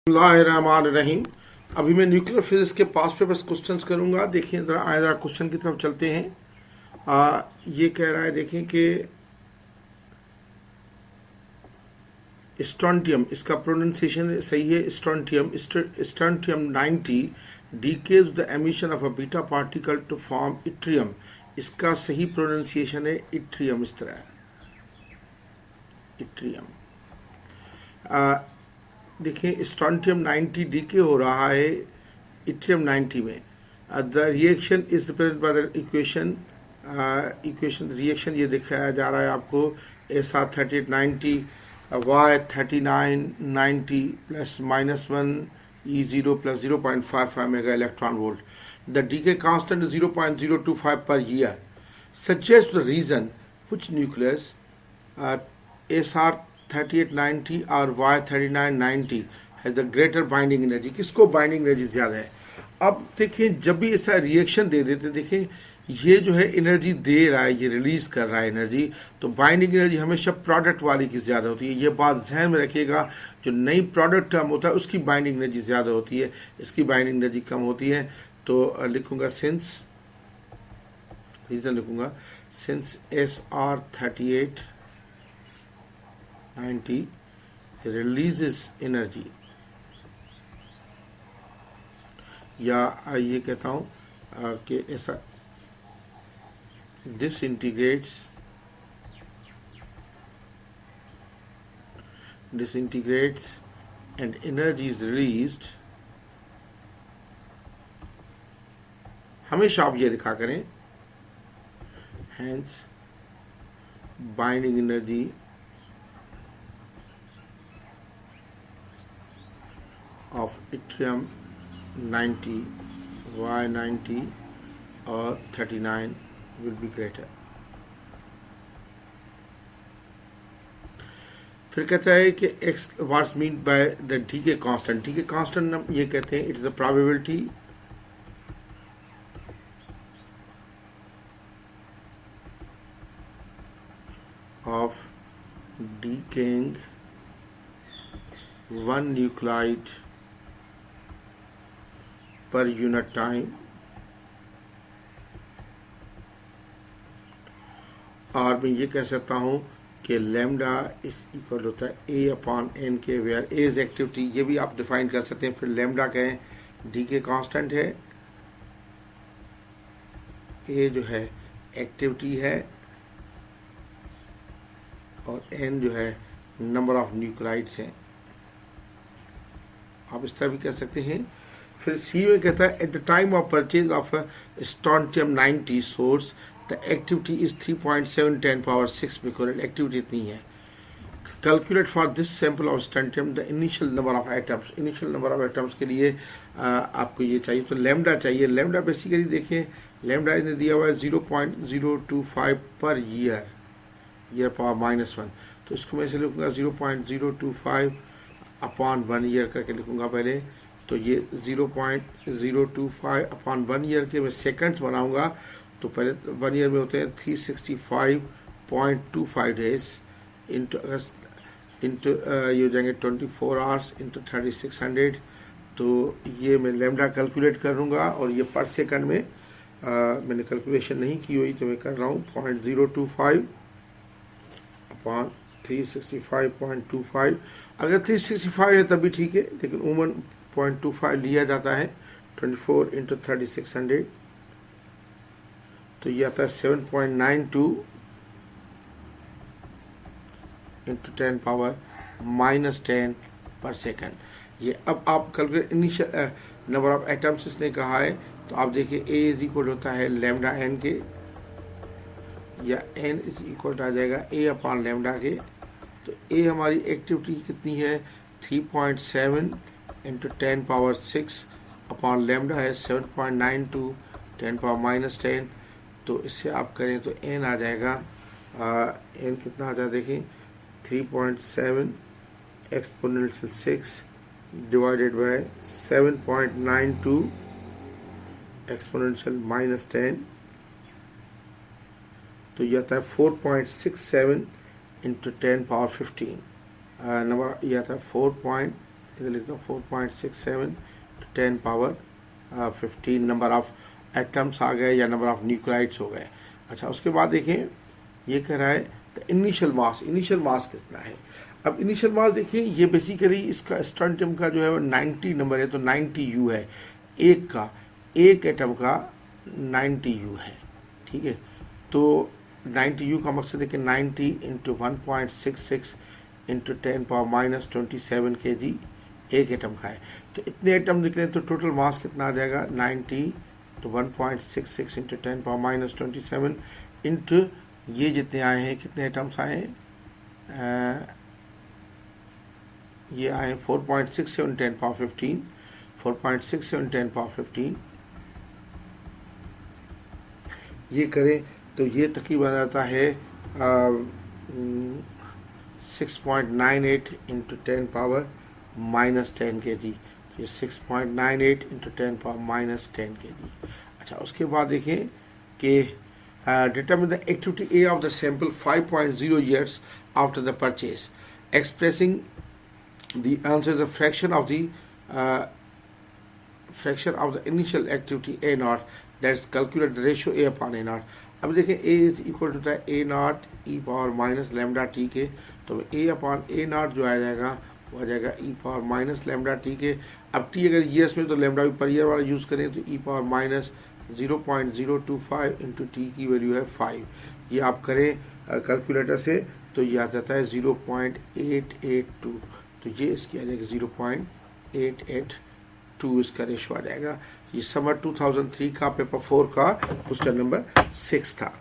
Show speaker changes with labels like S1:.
S1: रहीम। अभी मैं nuclear physics के पास पेपर्स क्वेश्चंस करूंगा। देखिए जरा क्वेश्चन की तरफ चलते हैं। ये कह रहा है, देखें कि स्ट्रोंटियम, इसका प्रोनाउंसिएशन सही है strontium 90 decays the emission of a beta particle to form yttrium. इसका सही प्रोनाउंसिएशन है इट्रियम, इस तरह इट्रियम। देखिए स्ट्रोंटियम 90 डीके हो रहा है इट्रियम 90 में। The reaction is represent by the equation reaction ये दिखाया जा रहा है आपको SR 3890 Y 3990 plus -1 E0 plus 0.55 mega electron volt. The decay constant 0.025 per year. Suggest the reason which nucleus SR 3890 और Y 3990 has the greater binding energy. किसको binding energy ज्यादा है? अब देखिए जब भी ऐसा रिएक्शन दे देते, देखिए ये जो है एनर्जी दे रहा है, ये रिलीज कर रहा है एनर्जी, तो बाइंडिंग एनर्जी हमेशा प्रोडक्ट वाली की ज्यादा होती है। ये बात ध्यान में रखिएगा, जो नई प्रोडक्ट टर्म होता है उसकी बाइंडिंग एनर्जी ज्यादा होती है, इसकी बाइंडिंग एनर्जी कम होती है। तो लिखूंगा सिंस, रीजन लिखूंगा सिंस SR 3890 releases energy, या ये कहता हूं कि ऐसा disintegrates and energy is released। हमेशा आप ये लिखा करें, hence binding energy of yttrium 90 Y 90 और 39 will be greater। फिर कहता है कि x what's meant by the decay constant। decay constant हम ये कहते हैं it is the probability of decaying one nuclide per unit time, और मैं ये कह सकता हूँ कि लैम्डा इस इक्वल होता है A/N के, वेयर A इज एक्टिविटी, ये भी आप डिफाइन कर सकते हैं। फिर लैम्डा कहें डीके कांस्टेंट है, A जो है एक्टिविटी है, और N जो है नंबर ऑफ न्यूक्लाइड्स हैं, आप इस तरह भी कह सकते हैं। फिर C में कहता है at the time of purchase of strontium 90 source the activity is 3.7 10⁻⁶ becquerel. Activity इतनी है। Calculate for this sample of strontium the initial number of atoms. Initial number of atoms के लिए आपको ये चाहिए, तो लैम्डा चाहिए। लैम्डा बेसिकली देखिए, लैम्डा इन्हें दिया हुआ है 0.025 पर ईयर पावर -1, तो इसको मैं ऐसे लिखूंगा 0.025 अपॉन 1 ईयर करके लिखूंगा पहले। तो ये 0.025 अपॉन 1 ईयर के मैं सेकंड्स बनाऊंगा, तो पहले 1 ईयर में होते हैं 365.25 डेज इंटू ये हो जाएंगे 24 आवर्स इंटू 3600। तो ये मैं लैम्डा कैलकुलेट करूंगा, और ये पर सेकंड में मैंने कैलकुलेशन नहीं की हुई, तो मैं कर रहा हूँ 0.025 अपॉन 365.25। अगर 365 है तभी ठीक है, लेकिन उमन 0.25 लिया जाता है। 24 इंटू 3600, तो ये आता है 7.92 इंटू 10⁻⁻10 पर सेकंड। ये अब आप calculate initial number of atoms इसने कहा है, तो आप देखिए A इज इक्वल होता है लैम्डा N के, या N इज इक्वल आ जाएगा A अपॉन लैम्डा के। तो A हमारी एक्टिविटी कितनी है 3.7 इंटू 10⁻⁶, अपॉन लैम्डा है 7.92 10⁻⁻10। तो इससे आप करें तो N आ जाएगा, N कितना आ जाएगा देखिए 3.7 एक्सपोनेंशियल 6 डिवाइडेड बाय 7.92 एक्सपोनेंशियल -10, तो यह आता है 4.67 इंटू 10⁻15। नंबर यह था 4.67 इधर लिखता हूँ 4.67 10 पावर 15 नंबर ऑफ एटम्स आ गए या नंबर ऑफ न्यूक्लाइड्स हो गए। अच्छा, उसके बाद देखें ये कह रहा है इनिशियल मास कितना है। अब इनिशियल मास देखिए, ये बेसिकली इसका स्ट्रॉन्टियम का जो है वो 90 नंबर है, तो 90 यू है, एक एटम का 90 यू है, ठीक है। तो 90 यू का मकसद है कि 90 into 1.66 into 10 power minus 27 kg एक एटम का है। तो इतने एटम निकले तो टोटल मास कितना आ जाएगा, 90 तो 1.66 इंटू 10 पावर माइनस 27 इंटू ये जितने आए हैं, कितने एटम्स आए हैं, ये आए हैं 4.67 10 पावर 15, 4.67 10 पावर 15 ये करें तो ये तकरीबन आता है 6.98 इंटू 10 पावर माइनस 10 kg। ये 6.98 इंटू 10 पावर माइनस 10 kg। अच्छा, उसके बाद देखें कि determine the activity A of the sample 5.0 years after the purchase, expressing the answer as a fraction of the initial activity A naught, that's calculate the ratio A upon A naught। अब देखें A is equal to A naught e power minus lambda T के, तो A upon A naught जो आ जाएगा वो आ जाएगा e power minus lambda T के। अब टी अगर ईयर्स में तो लैम्डा भी पर ईयर वाला यूज़ करें तो e power minus 0.025 into T की वैल्यू है 5। ये आप करें कैलकुलेटर से तो ये आ जाता है 0.882, तो ये इसकी आ जाएगी 0.882 इसका रेशो आ जाएगा। ये समर 2003 का पेपर 4 का क्वेश्चन नंबर 6 था।